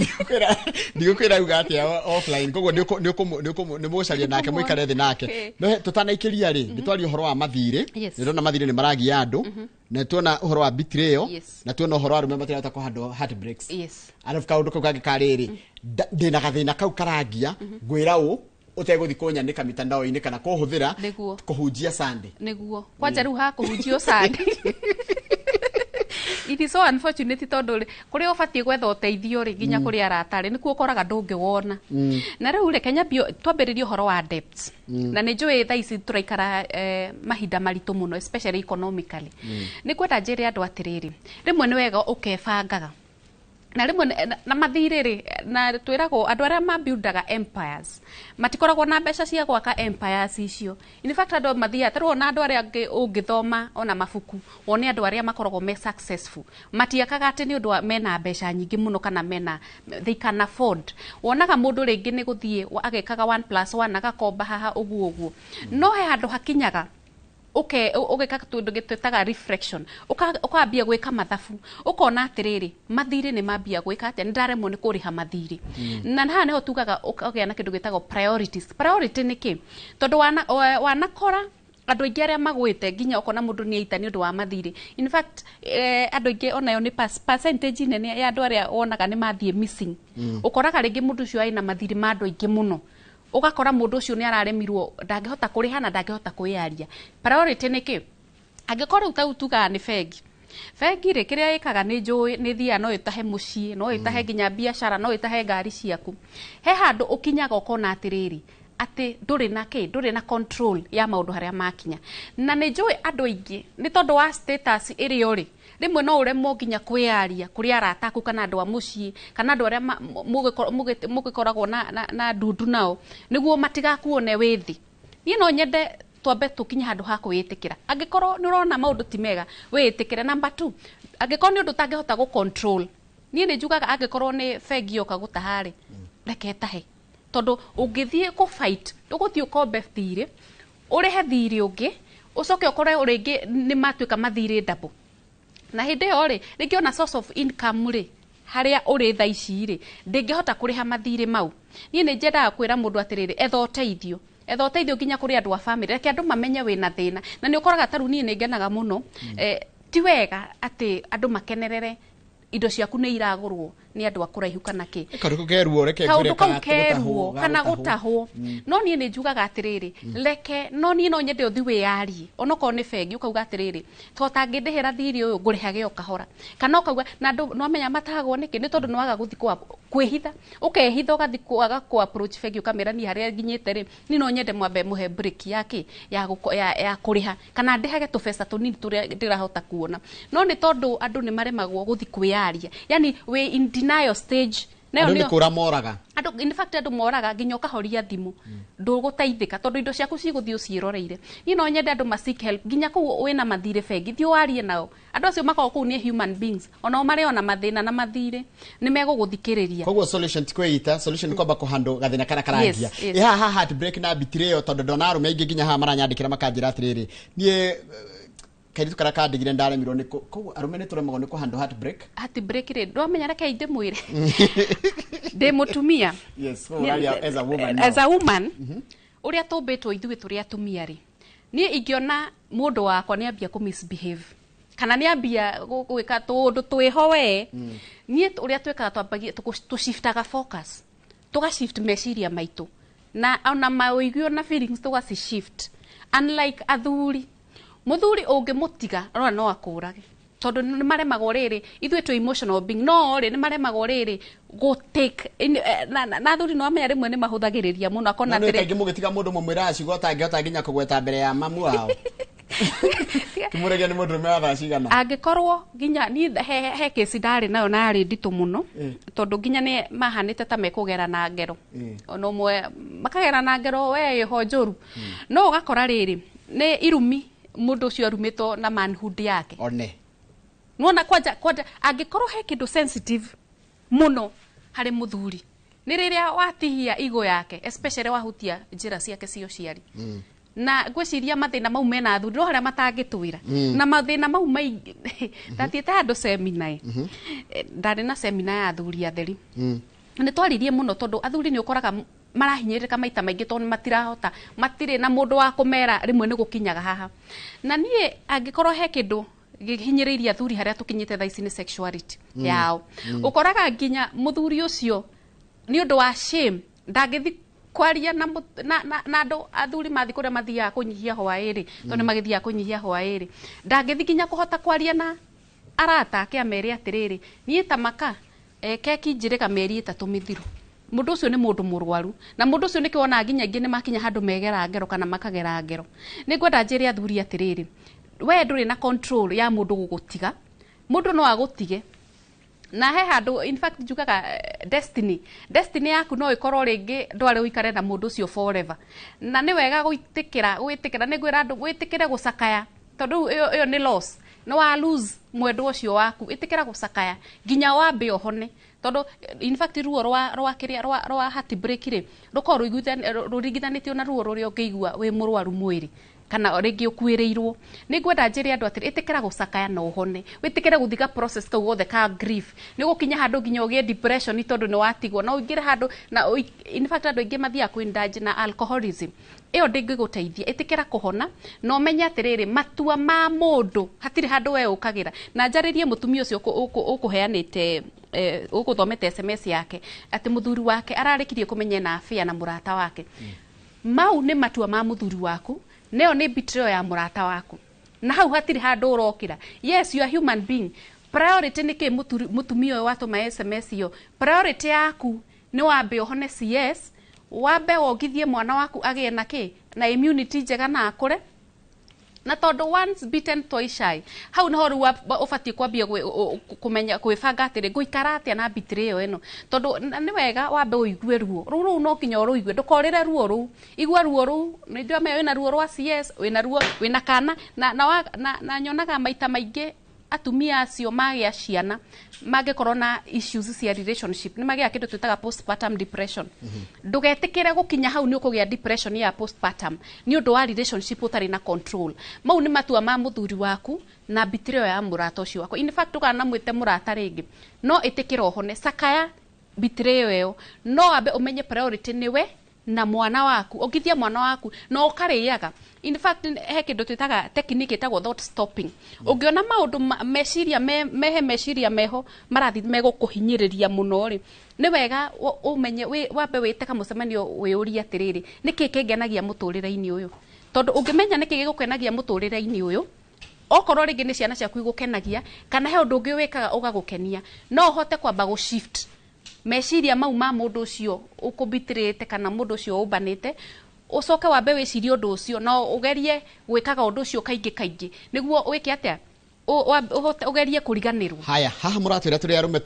Speaker 1: ndigũkwĩra uga atĩa offline koguo nĩ mũcaria nake mũikare thĩ nake no tũtanaikĩria rĩ nĩtwaria ũhoro wa mathirĩ nĩndona mathirĩ nĩ maragia andũ na tuona ũhoro wa betrayal na tuona ũhoro wa arũme matirahota kũhandwo heartbreaks arabu kaũndũ kau kangĩ karĩrĩ ndĩna gathĩna kau karagia ngwĩra ũ utegũthi kũnyanĩka mitandao-inĩ kana kũhũthĩra kũhunjia Sunday
Speaker 2: nĩguo kwanja rĩu ha kũhunjio Sunday it is so unfortunate tondu kuri ubatie gwetha uteithio ri nginya kuri aratari nikuo ukoraga ndungiwona na riu reke nyambio twambiririe uhoro wa debts na nĩ njũĩ thaa ici tũraikara mahinda maritũ mũno especially economically nĩ kwenda njĩre andũ atĩrĩrĩ rĩmwe nĩ wega ũkebangaga na rĩmwe na mathirĩ rĩ na twĩragwo andũ arĩa mabuildaga empires matikoragwo na mbeca cia gwaka empires icio in fact andũ mathiaga tarwo na andũ arĩa angĩ ũngĩthoma ona mabuku wone andũ arĩa makoragwo me successful matiakaga atĩ nĩ ũndũ mena mbeca nyingĩ mũno kana mena they can afford wonaga mũndũ rĩngĩ nĩ gũthiĩ agekaga 1+1 agakomba haha ũguo no he handũ hakinyaga ugeka tundu gitwetaga reflection ukambia gwika mathabu ukona atiriri mathiri ni mambia gwika ati ndaremwo ni kuriha mathiri na haha niho tugaga ugia na kindu gitagwo priorities priority ni ki tondu wanakora andu aingi aria magwite nginya ukona mundu ni aita ni undu wa mathiri in fact andu aingi onayo ni percentage nene ya andu aria wonaga ni mathie missing ukoraga ringi mundu ucio aina mathiri ma andu aingi muno ugakora mundu ucio ni araremirwo ndangihota kuriha na ndangihota kuyaria priority ni ki angikora utautuga ni bengi ri kiria ikaga ni njui ni thia no itahe mucii no itahe nginya biashara no itahe ngari ciaku he handu ukinyaga ukona atiriri ati nduri na control ya maundu haria makinya na ni njui andu aingi ni tondu wa status iri ori rimwe no uremwo nginya kwiaria kuri arataku kana andu a mucii kana andu aria mugikoragwo na ndundu nao niguo matigakuone withi ni no nyende twambe tukinya handu ha kwitikira angikorwo ni urona maundu ti mega witikire number 2 angikorwo ni undu tangihota gu control ni njugaga angikorwo ni bengi yoka gutahari reke tahe tondu ungithie ku fight uguthie ukombe thiri urihe thiri ungi ucoke ukore uringi ni matuika mathiri double na hindi yo ri ringi ona source of income ri haria uri tha ici ri ndingihota kuriha mathiri mau ni njendaga kwira mundu atiriri etha uteithio nginya kuri andu a family reke andu mamenye wina thina na ni ukoraga taru ni ngenaga muno ti wega ati andu makenerere indo ciaku ni iragurwo ni andu akuraihu kana ki
Speaker 1: kaundu keruo reke ngure
Speaker 2: kana gutahwo no nie ni njugaga atiriri reke no nie no nyende uthi wiarie onoko ni bengi ukauga atiriri to tangindihira thiri uyu ngurihage o kahora kana ukauga na andu no menya matagwo niki ni tondu nwaga guthi kwihitha ukehitha ugathi kwaga ku approach bengi ukamera ni haria nginyite ri ni no nyende mwambe muhe break yake ya kuriha kana ndihage tubesa tunini turia ndirahota kuona no ni tondu andu ni maremagwo guthi kwiaria yani we in denial stage
Speaker 1: nayo ni kura moraga
Speaker 2: andu in fact andu moraga nginya ukahoria thimu nduguteithika tondu indo ciaku ciguthio ciroreire ni no nyende andu seek help nginya ku wina mathire bengi thio warie nao andu acio makao ku ni human beings ona mari ona mathina na mathire ni meguguthikiriria
Speaker 1: koguo solution tikweita solution kwamba kuhandle gathina kana karangia ha heartbreak na betrayal tondu ndona arume aingi nginya ha maranyandikira makanjira atiriri nie kairitu kara kandigire ndaremirwo ni ko arume ni turemagwo ni kuhandle heartbreak ri ndwamenya reke inde mwire de mutumia yes as
Speaker 2: a woman uria tumbitwo ithuĩ turi atumia ri ni ingiona mundu wakwa ni ambia ku misbehave kana ni ambia gwika tundu twiho we ni uria twekaga twambagia tu shiftaga focus tuga shift meciria maitu na ona mauigio na feelings tugaci shift unlike athuri muthuri ungimutiga no akũrage tondu ni maremagwo riri ithuĩ tũ emotional being no ri ni maremagwo riri go take na athuri no amenya rimwe ni mahuthagiriria muno akona
Speaker 1: atĩrĩ kaingĩ mũgĩtiga mũndũ mũmwĩra acigo tangĩhota nginya kũgweta mbere ya mamu wao kimũregia ni mũndũ mwa cigana
Speaker 2: angĩkorwo nginya ni he kesi ndarĩ nayo narĩ nditũ muno tondu nginya ni mahanĩte ta mekũgera na ngero ona ũmwe makagera na ngero we ho njũru no ũgakora rĩrĩ nĩ irumi mũndũ ũcio arumĩtwo na manhood yake
Speaker 1: one
Speaker 2: nuona kwanja angĩkorwo he kĩndũ sensitive muno harĩ mũthuri nĩ rĩrĩa watihia igo yake especially wahutia njĩra ciake cia ũciari na gwĩciria mathĩna mau mena athuri no harĩa matangĩtwĩra na mathĩna mau maingĩ ndathiĩte handũ seminar ndarĩ na seminar ya athuri atheri nĩ twaririe mũno tondũ athuri nĩ ũkoraga marahinyĩrĩka maita maingĩ tondũ matirahota matirĩ na mũndũ wa kũmera rĩmwe nĩ gũkinyaga haha na niĩ angĩkorwo he kĩndũ gihinyĩrĩirie athuri harĩa tũkinyĩte thaa ici nĩ sexuality yao ũkoraga nginya mũthuri ũcio nĩ ũndũ wa shame ndangĩthi kwaria na andũ athuri mathi kũrĩa mathiaga kũnyihia hwaĩ-rĩ tondũ magĩthiaga kũnyihia hwaĩ-rĩ ndangĩthi nginya kũhota kwaria na arata ake amere atĩrĩrĩ niĩ ta maka keki njĩrĩga mĩeri 3 mĩthiru mũndũ ũcio nĩ mũndũ mũrwaru na mũndũ ũcio nĩkĩo ona nginya ingĩ nĩ makinya handũ megera ngero kana makagera ngero nĩ ngwenda njĩre athuri atĩrĩrĩ we ndũrĩ na control ya mũndũ gũgũtiga mũndũ no agũtige na he handũ in fact njugaga destiny yaku no ikorwo rĩngĩ ndware ũikare na mũndũ ũcio forever na nĩ wega gwĩtĩkĩra nĩ gwĩra andũ gwĩtĩkĩre gũcakaya tondũ ĩyo nĩ loss no wa lose mwendwa ũcio waku ĩtĩkĩra gũcakaya nginya wambe ohone tondu in fact ruo rwa heart break ri rukorwo rũringithanĩtio na ruo rũrĩa ũngĩigua wĩ mũrwaru mwĩrĩ kana rĩngĩ ũkuĩrĩirwo nĩ ngwenda njĩre andũ atĩrĩ ĩtĩkĩra gũcakaya na ũhone wĩtĩkĩre gũthiga process kau gothe ka grief nĩ gũkinya handũ nginya ũgĩe depression tondũ nĩ watigwo na ũingĩre handũ na in fact andũ aingĩ mathiaga kwĩndaji na alcoholism ĩyo ndĩngĩgũteithia ĩtĩkĩra kũhona na ũmenye atĩrĩrĩ matua ma mũndũ hatirĩ handũ we ũkagĩra na njarĩrie mũtumia ũcio ũkũheanĩte ũgũthomete SMS yake atĩ mũthuri wake ararĩkirie kũmenya na afia na mũrata wake mau nĩ matua ma mũthuri waku neo nĩ betrayal ya mũrata waku na hau hatirĩ handũ ũrokĩra yes you are human being priority nĩ kĩ mũtumia ũyũ watũma SMS iyo priority yaku nĩ wambe ũhone CS wambe wongithie mwana waku agĩe na kĩ na immunity njega na akũre na tondu once beaten twice shy hau niho rĩu ũbatiĩ kwambia kũmenya kwĩbanga atĩrĩ ngũikara atĩa na betrayal ĩno tondu nĩ wega wambe ũigue ruo rũu no nginya ũrũigue ndũkorĩre ruo rũu igua ruo rũu nĩ ndĩramenya wĩna ruo rwa CS wĩna ruo wĩna kana na nyonaga maita maingĩ atumia acio magĩa ciana mangĩkorwo na issues cia relationship nĩ magĩa kĩndũ twĩtaga postpartum depression ndũgetĩkĩre gũkinya hau nĩ ũkũgĩa depression ya postpartum nĩ ũndũ wa relationship ũtarĩ na control mau nĩ matua ma mũthuri waku na betrayal ya mũrata ũcio wako in fact ndũkanamwĩte mũrata rĩngĩ no ĩtĩkĩra ũhone cakaya betrayal ĩyo no ambe ũmenye priority nĩwe na mwana waku ũngithia mwana waku no ũkarĩaga in fact he kĩndũ twĩtaga technique ĩtagwo thought stopping ũngĩona maũndũ meciria meciria meho marathi megũkũhinyĩrĩria mũno rĩ nĩ wega ũmenye wambe wĩte kamũcemanio wĩũrie atĩrĩrĩ nĩkĩ kĩngenagia mũtũrĩre-inĩ ũyũ tondũ ũngĩmenya nĩkĩ gĩgũkenagia mũtũrĩre-inĩ ũyũ okorwo rĩngĩ nĩ ciana ciaku igũkenagia kana he ũndũ ũngĩ wĩkaga ũgagũkenia no ũhote kwamba gũ-shift meciria mau ma mũndũ ũcio ũkũbitirĩte kana mũndũ ũcio ũbanĩte ucoke wambe wĩcirie ũndũ ũcio no ũgerie gwĩkaga ũndũ ũcio kaingĩ nĩguo wĩke atĩa ugerie kuriganirwo
Speaker 1: haya haha muratwira turi arume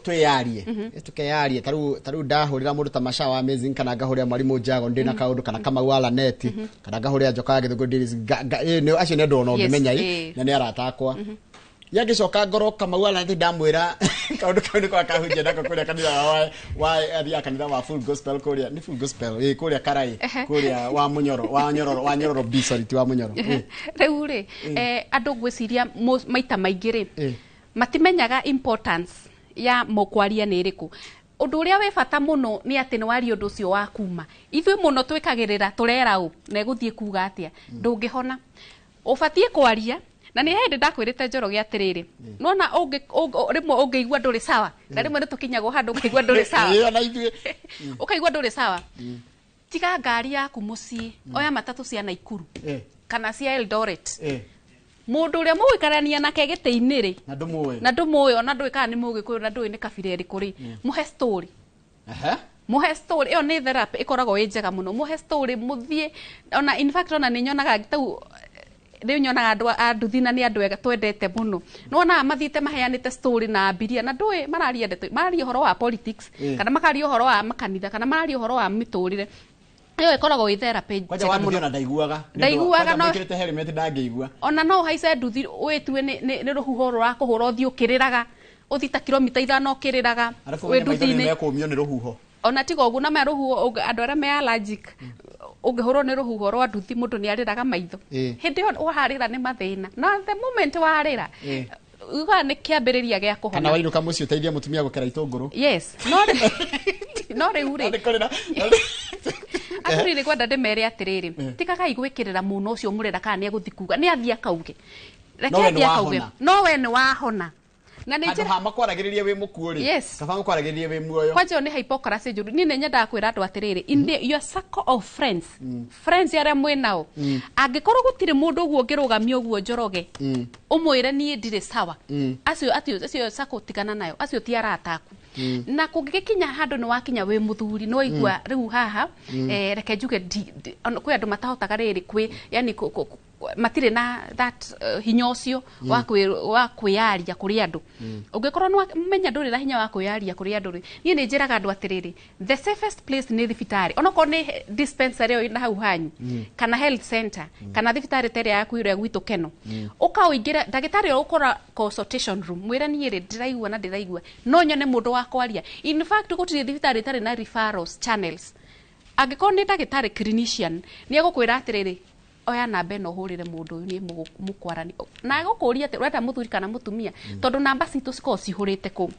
Speaker 1: twiyarie tukeyarie taru ndahurira mundu ta Mashawa Amazing kana ngahurira Mwalimu Jago ndina kaundu kana Kamau wa Laneti kana ngahurira Njoka Githugu ni acio ne ndona ngimenya na ni aratakwa yagicoka ngoro Kamau wa Laneti ndamwira kaundu kaundu kwa kahunjia nako kuria kanitha wa athia kanitha wa Full Gospel kuria ni Full Gospel kuria Karai kuria wa Nyororo Bisori wa Munyoro
Speaker 2: riu ri andu gwiciria maita maingĩ ri matimenyaga importance ya mokwaria nĩ ĩrĩkũ undu uria we bata muno ni ati ni wari undu ucio wa kuma ithuĩ muno twikagirira turera u na iguthie kuga atia ndungihona ubatie kwaria na nĩ hĩndĩ ndakwĩrĩte Njoroge atĩrĩrĩ nona rĩmwe ũngĩigua ndũrĩ sawa na rĩmwe nĩ tũkinyagwo handũ ũkaigua ndũrĩ sawa ũkaigua ndũrĩ sawa tiga ngari yaku mucii oya matatu cia Naikuru kana cia Eldoret mundu uria muikarania nake gite-ini ri na ndumuwe ona ndui kana ni mugikuyu na ndui ni kabira iriku ri muhe story muhe story iyo ni therapy ikoragwo njega muno muhe story muthie ona in fact ona ni nyonaga tau riu nyonaga anduthi na ni andu ega twendete muno nona mathite maheanite story na mbiria na ndui mararia ndeto mararia horo wa politics kana makaria horo wa makanitha kana mararia horo wa miturire iyo ikoragwo i therapy
Speaker 1: njega muno na ndaiguaga no mukirite helmet ndangĩigua
Speaker 2: ona no haice nduthi witue ni ruhuho rurakuhura uthiukiriraga uthita kilomita 5 ukiriraga
Speaker 1: we nduthi-ini mekumio ni ruhuho
Speaker 2: ona tiga ugu na meruhuho andu aria me allergic ungihurwo ni ruhuho rwa nduthi mundu ni ariraga maitho hindi yo waharira ni mathina na the moment warira uga ni kiambiriria gia kuhona
Speaker 1: kana wairuka muci uteithia mutumia gukera itunguru
Speaker 2: yes no riure akuri kwenda ndemere atiriri tikaga igwikirira muno ucio murera kana ni eguthikuga ni athia kauge reke athia kauge no we ni wahona na ni
Speaker 1: njira hama kwaragiriria we mukuri kaba kwaragiriria we muoyo
Speaker 2: kwaje ni hypocrisy njuru ni nyendaga kwira andu atiriri in your circle of friends friends aria mwinao angikorwo gutire mundu uguo ngirugamia uguo njoroge umwire ni ndire sawa acio sako tigana nayo acio ti arataku na kungikinya handu ni wakinya we muthuri no igua riu haha reke njuge kwi andu matahotaga riri kwi yani matire na that hinya ucio wa kwiaria kuri andu ungikorwo no menya nduri na hinya wa kwiaria kuri andu ni njiraga andu atiriri the safest place ni thibitari onako ni dispensary na hau hanyu kana health center kana thibitari tere yaku ire gwitu keno ukauingira ndagitari ukora consultation room mwira ni ire ndiraigua na ndiraigua no nyone mundu wa kwaria in fact gutire thibitari tare na referrals channels angikorwo ni ndagitari clinician ni egukwira atiriri oya namba no hurire mundu ni mukwarani na gukuria ati urenda muthuri kana mutumia tondu namba citu ciko cihurite ku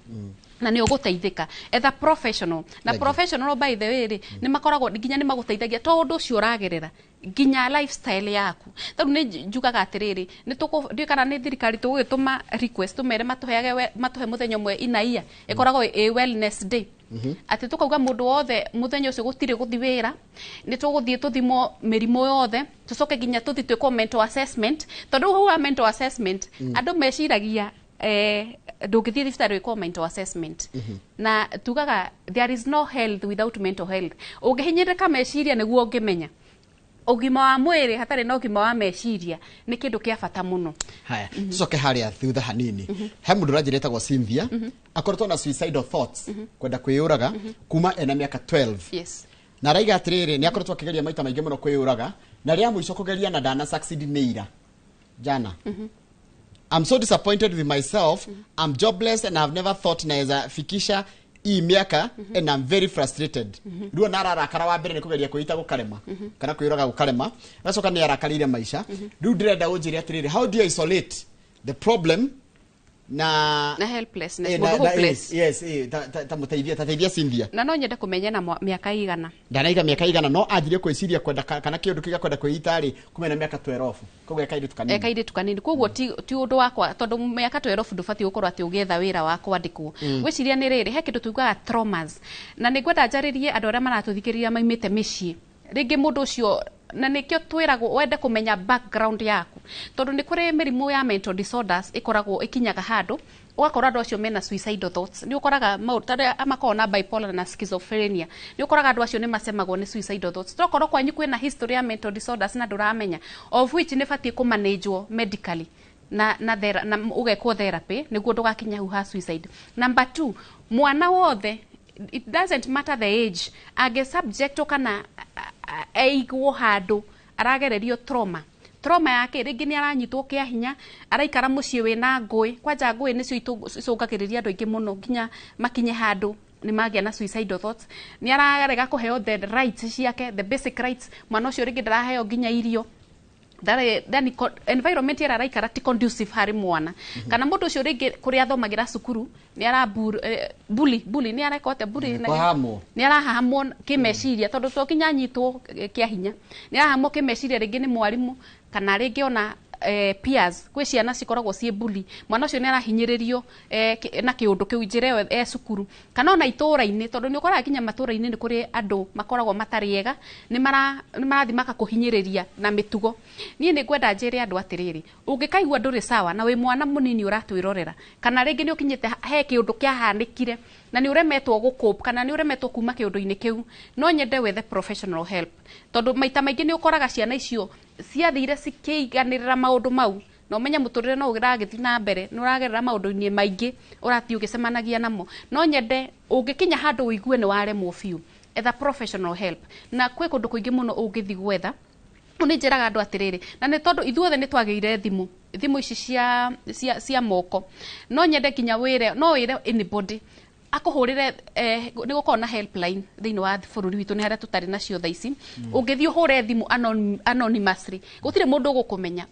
Speaker 2: na ni uguteithika etha professional na professional by the way ni makoragwo nginya ni maguteithagia tondu ucio uragerera nginya lifestyle yaku tondu ni njugaga atiriri ni kana ni thirikari tugituma request tumere matuhe muthenya mwe inaia ikoragwo a wellness day ati tukauga mundu wothe muthenya ucio gutire guthi wira ni tuguthie tuthimo mirimo yothe tucoke nginya tuthi twiko mental assessment tondu huwa mental assessment andu meciragia ndungithie thibitari wiko mental assessment na tugaga there is no health without mental health ungihinyirika meciria niguo ungimenya ugima wa mwiri hatari na ugima wa meciria ni kindu kia bata muno
Speaker 1: haya tucoke haria thutha hanini he mundu rajireta go Cynthia akoretwo na suicidal thoughts kwenda kwiyuraga kuma ena miaka 12
Speaker 2: yes
Speaker 1: na raiga atiriri ni akoretwo akigeria maita maingi muno kwiyuraga na ria muico kugeria na dana succeed neira jana I'm so disappointed with myself. I'm jobless and I've never thought naweza fikisha hii miaka and I'm very frustrated. Ndio nararakara wa mbere ni kugeria kuita gukarema kana kwiraga gukarema. Nacoka ni arakarire maisha. Ndio ndirenda unjire atiriri how do you isolate the problem na
Speaker 2: helplessness hopeless
Speaker 1: yes tamuteithia Cynthia
Speaker 2: na no nyende kumenya na miaka igana
Speaker 1: ndanaiga miaka igana no anjire kwiciria kwenda kana kindu kiga kwenda kwitari kumena miaka 12 koguo ekaide tukanini
Speaker 2: koguo ti undu wakwa tondu miaka 12 ndubati ukorwo ati ugetha wira wa kwandikwo gwiciria ni riri he kindu tugaga traumas na ningwenda njaririe andu aria maratuthikiria maimite micii ringi mundu ucio na nikio twiragwo wende kumenya background yaku tondu ni kuri mirimu ya mental disorders ikoragwo ikinyaga handu ugakora andu acio mena suicidal thoughts ni ukoraga maurutare amakona bipolar na schizophrenia ni ukoraga andu acio ni masemagwo ni suicidal thoughts tokorwo kwanyu kwina history ya mental disorders na nduramenya of which ni fatie ku managewo medically na ugekwo therapy niguo ndugakinya hu ha suicide. Number 2 mwana wothe it doesn't matter the age age subject kana aigwo handu aragererio trauma yake ringi ni aranyitwo kia hinya araikara mucii wina ngui kwanja ngui nicio icungagiriria andu aingi muno nginya makinye handu ni magia na suicidal thoughts ni ararega kuheo the rights ciake the basic rights mwana ucio ringi ndaraheo nginya irio then environment era raikara ti conducive hari mwana kana mundu ucio ringi kuri athomagira cukuru ni ara bully ni arakote bully ni arahahamwo kimeciria tondu to kinya nyitwo kia hinya ni arahahamwo kimeciria ringi ni mwarimu kana ringi ona peers kwi ciana cikoragwo cie bully mwana ucio ni arahinyiririo na kiundu kiu njire cukuru kana ona itura-ini tondu ni ukoraga kinya matura-ini ni kuri andu makoragwo matari ega ni marathi makakuhinyiriria na mitugo nie ni ngwenda njire andu atiriri ungikaigua nduri sawa na wi mwana munini uratwirorera kana ringi ni ukinyite he kiundu kiahanikire na ni uremetwo gukup kana ni uremetwo kuma kiundu-ini kiu no nyende wethe professional help tondu maita maingi ni ukoraga ciana icio ciathire cikiiganirira maundu mau no menya muturire no ugiragithi na mbere ni uragerera maundu-ini maingi urati ugicemanagia namo no nyende ungikinya handu uigue ni waremwo biu etha professional help na kwi kundu kuingi muno ungithi gwetha ni njiraga andu atiriri na ni tondu ithuothe ni twageire thimu ici cia moko no nyende kinya wire no wire anybody akuhurire ni gukorwo na helpline thiini wa bururi witu ni haria tutari nacio thaa ici ungithii uhure thimu anonymously gutire mundu ugukumenya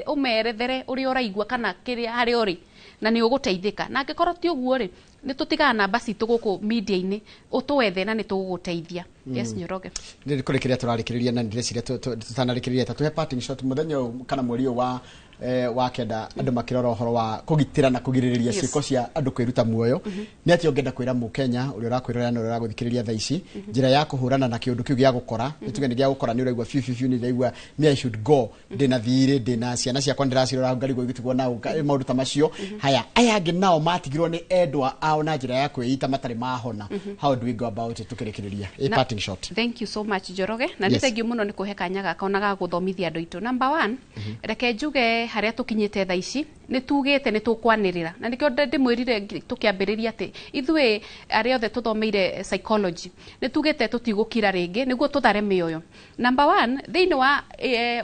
Speaker 2: umerethere uri uraigua kana kiria hari uri na ni uguteithika na angikorwo ti uguo ri ni tutigaga namba citu guku media-ini utuwethe na ni tuguguteithia yes Njoroge
Speaker 1: ndi kuri kiria turarikiriria na ndireciria tutanarikiriria tuhe parting shot muthenya kana mweri wa kenda andu makirora uhoro wa kugitira na kugiririria ciiko cia andu kwiruta muoyo ni ati ongenda kwira mu Kenya uri urakwirora na uri uraguthikiriria thaa ici njira ya kuhurana na kiundu kiu gia gukora nituge ni gia gukora ni uraigua fiu ni uraigua me I should go ndina thiri ndina ciana ciakwa ndiracirora ngarigwo igitugo na maundu ta macio haya aya ngi nao matigirwo ni endwa ao na njira ya kwiyita matari mahona how do we go about it tukirikiriria a parting shot
Speaker 2: thank you so much Njoroge na ni thank you muno ni kuhe kanya gaka na ga guthomithia andu itu number 1 reke njuge haria tukinyite thaa ici ni tugite ni tukwanirira na nikio ndimwirire tukiambiriria ati ithui aria othe tuthomeire psychology ni tugite tutigukira ringi niguo tuthare mioyo number 1 thiini wa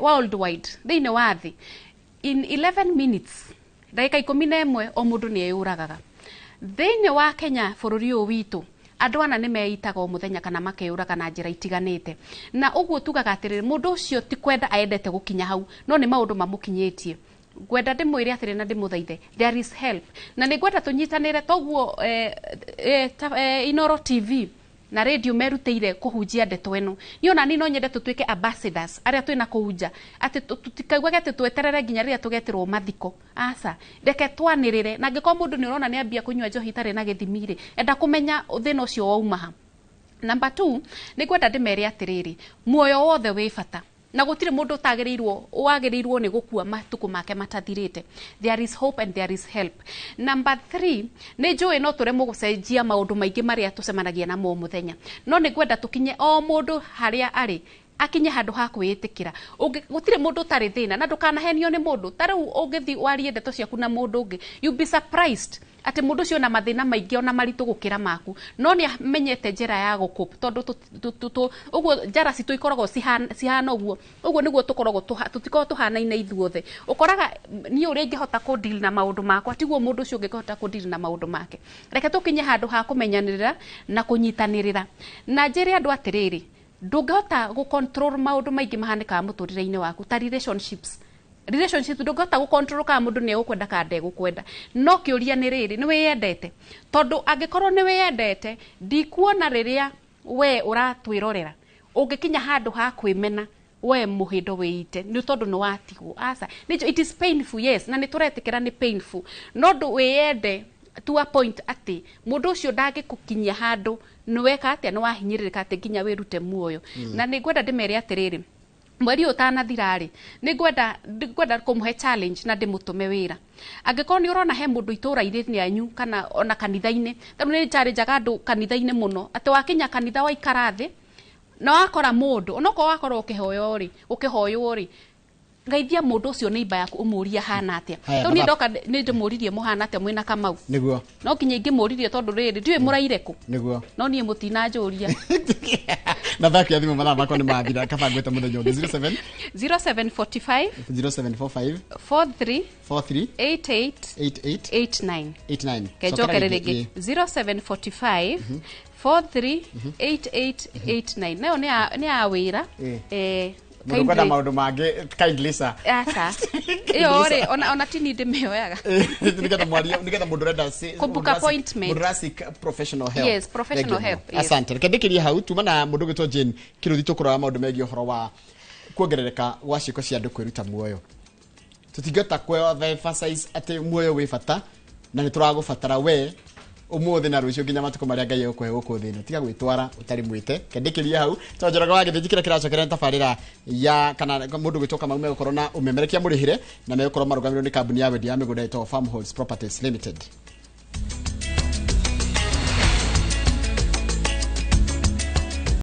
Speaker 2: worldwide thiini wa thi in 11 minutes dakika 11 o mundu ni eyuragaga thiini wa Kenya bururi uyu witu andu ana ni meitaga o muthenya kana makeyuraga na njira itiganite na uguo tugaga atiriri mundu ucio ti kwenda aendete gukinya hau no ni maundu mamukinyitie gwenda ndimwire atiri na ndimuthaithe there is help na ni gwenda tunyitanire toguo Inoro TV na radio merutire kuhunjia ndeto eno niona ni no nyende tutwike ambassadors aria twina kuhunja ati tutikaigwa ati tweterere nginya riria tugetirwo mathiko asa ndeke twanirire na ngiko mundu ni urona ni ambia kunywa njohi tare na githimire enda kumenya thina ucio wauma ha number 2 ni gwenda ndimere atiriri muoyo wothe wi bata na gutire mundu wagirirwo ni gukua matuku make matathirite there is hope and there is help number 3 ni njui no turemwo gucenjia maundu maingi maria tucemanagia na mo muthenya no ni gwenda tukinye o mundu haria ari akinye handu ha kwiyitikira gutire mundu tari thina na ndukanahenio ni mundu tari ungithi warie ndeto ciaku na mundu ungi you be surprised ati mundu cio na mathina maingi ona maritu gukira maku no ni amenyete njira ya gukup tondu uguo njara citu ikoragwo cihana uguo niguo tukoragwo tutiko tuhanaine ithuothe ukoraga ni uri ingihota ku deal na maundu makwa tiguo mundu ucio ungihota ku deal na maundu make reke tukinye handu ha kumenyanirira na kunyitanirira na njire andu atiriri ndungihota gu control maundu maingi mahanikaga muturire-ini waku ta relationships ndungihota gu control ka mundu ni ukwenda ka ndegukwenda no kiuria ni riri ni wiyendete tondu angikorwo ni wiyendete ndikuona riria we uratwirorera ungikinya handu ha kwimena we muhindo wiite ni tondu ni watigwo asa it is painful yes na ni turetikira ni painful no ndu wiyende to a point ati mundu ucio ndangikukinyia handu ni weka atia ni wahinyiririka ati nginya wirute muoyo na ni gwenda ndimere atiriri mweri utanathirari ni gwenda kumuhe challenge na ndimutume wira angikorwo ni urona he mundu itura-ini anyu kana ona kanitha-ini tondu ni challenge andu kanitha-ini muno ati wakinya kanitha waikara thi na wakora mundu onoko wakora ukihoywo ri ngaithia mundu ucio ni iba yaku umuria hana atia to ni ndoka ni ndimuririe muhana atia mwina Kamau niguo no kinya ingimuririe tondu riri ndiwe muraireku niguo no nie mutina njuria
Speaker 1: na thaki athimu mara makwa ni mathira kabangweta muthenya 07
Speaker 2: 0745
Speaker 1: 0745
Speaker 2: 43
Speaker 1: 88
Speaker 2: 89 kejokererege 0745 438889 nayo ni awira
Speaker 1: Murukwenda maundu mangi kindly sir
Speaker 2: asa iyo ri ona tini ndimeoyaga
Speaker 1: nigetha mundu renda
Speaker 2: book appointment
Speaker 1: Murasic professional help
Speaker 2: yes professional help
Speaker 1: yes. Asante kendikirie hau tuma na mundu gitwo Jane kiruthi tukura maundu megi uhoro wa kuongerereka gwa ciiko cia andu kwiruta muoyo tutingota kwe emphasize ati muoyo wi bata na nituragubatara we umuthi na rucio nginya matuko maria ngai ukwe guku thina tiga gwitwara utari mwite kendikiria hau tonjoraga wa githijikira kiracokera tafarira ya kana mundu gwitoka maume gukorwo na umemerekia murihire na megukorwo marugamirwo ni kambuni ya wendi ya migunda ito Farmholds Properties Limited.